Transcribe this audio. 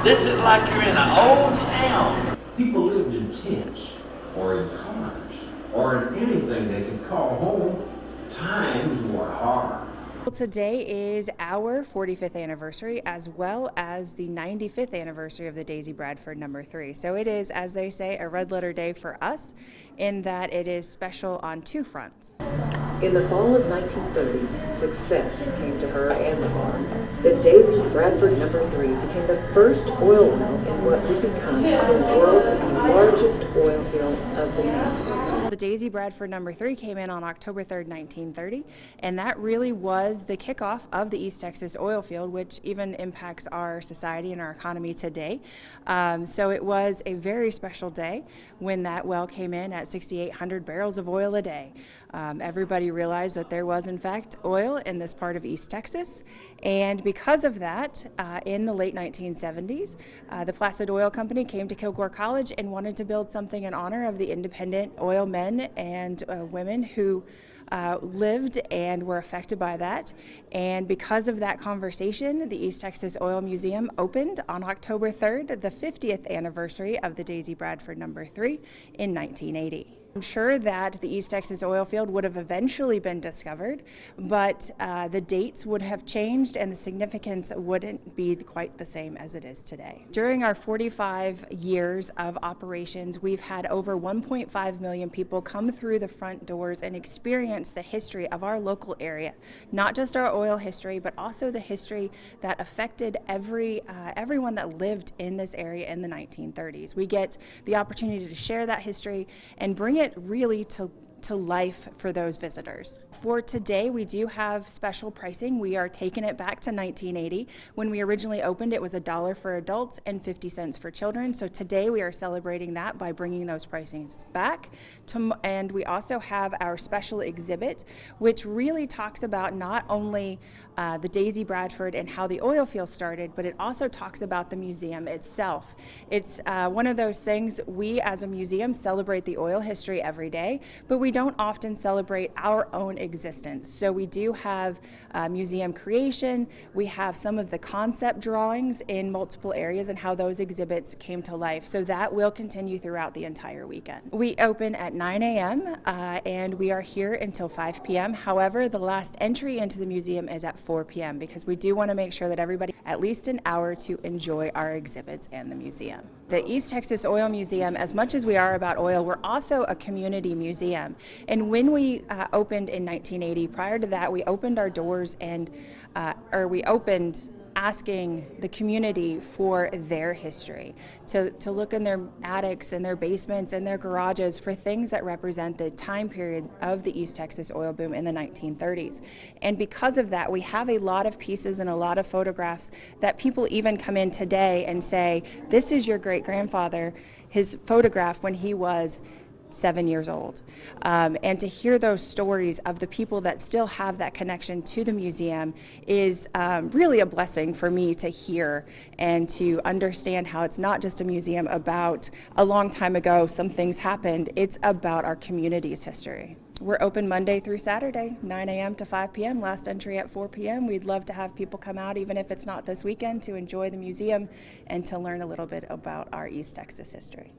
This is like you're in an old town. People lived in tents, or in cars, or in anything they could call home. Times were hard. Well, today is our 45th anniversary as well as the 95th anniversary of the Daisy Bradford No.3. So it is, as they say, a red letter day for us in that it is special on two fronts. In the fall of 1930, success came to her and the farm. The Daisy Bradford No.3 became the first oil well in what would become the world's largest oil field of the town. The Daisy Bradford No.3 came in on October 3rd, 1930, and that really was the kickoff of the East Texas oil field, which even impacts our society and our economy today. So it was a very special day when that well came in at 6,800 barrels of oil a day. Everybody realized that there was, in fact, oil in this part of East Texas, and because of that, in the late 1970s, the Placid Oil Company came to Kilgore College and wanted to build something in honor of the independent oil men and women who lived and were affected by that. And because of that conversation, the East Texas Oil Museum opened on October 3rd, the 50th anniversary of the Daisy Bradford No.3 in 1980. I'm sure that the East Texas oil field would have eventually been discovered, but the dates would have changed and the significance wouldn't be quite the same as it is today. During our 45 years of operations, we've had over 1.5 million people come through the front doors and experience the history of our local area, not just our oil history, but also the history that affected everyone that lived in this area in the 1930s. We get the opportunity to share that history and bring it really to life for those visitors. For today, we do have special pricing. We are taking it back to 1980. When we originally opened, it was $1 for adults and 50 cents for children. So today we are celebrating that by bringing those pricings back. And we also have our special exhibit, which really talks about not only the Daisy Bradford and how the oil field started, but it also talks about the museum itself. It's one of those things, we as a museum celebrate the oil history every day, but we don't often celebrate our own existence. So we do have museum creation, we have some of the concept drawings in multiple areas and how those exhibits came to life. So that will continue throughout the entire weekend. We open at 9 a.m. And we are here until 5 p.m. However, the last entry into the museum is at 4 p.m. because we do want to make sure that everybody at least an hour to enjoy our exhibits and the museum. The East Texas Oil Museum, as much as we are about oil, we're also a community museum. And when we opened in 1980, prior to that, we opened our doors and, we opened asking the community for their history, to look in their attics and their basements and their garages for things that represent the time period of the East Texas oil boom in the 1930s. And because of that, we have a lot of pieces and a lot of photographs that people even come in today and say, this is your great-grandfather, his photograph when he was 7 years old. And to hear those stories of the people that still have that connection to the museum is really a blessing for me to hear and to understand how it's not just a museum about a long time ago, some things happened. It's about our community's history. We're open Monday through Saturday, 9 a.m. to 5 p.m., last entry at 4 p.m. We'd love to have people come out, even if it's not this weekend, to enjoy the museum and to learn a little bit about our East Texas history.